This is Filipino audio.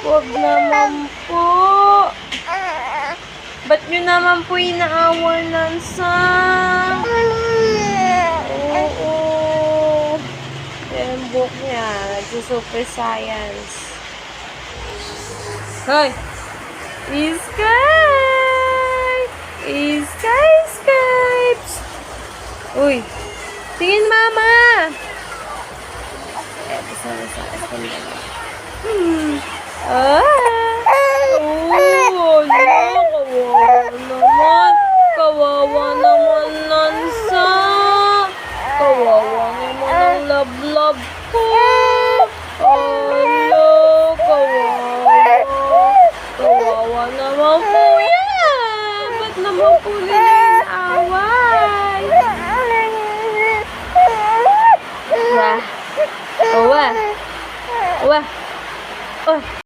Huwag naman po. Ba't nyo naman po inaawan ng Sam? Oo. Yung book niya, nagsusuper science. Hoy! Sky! Sky! Uy! Tingin, mama! Eto sa akin. Ah!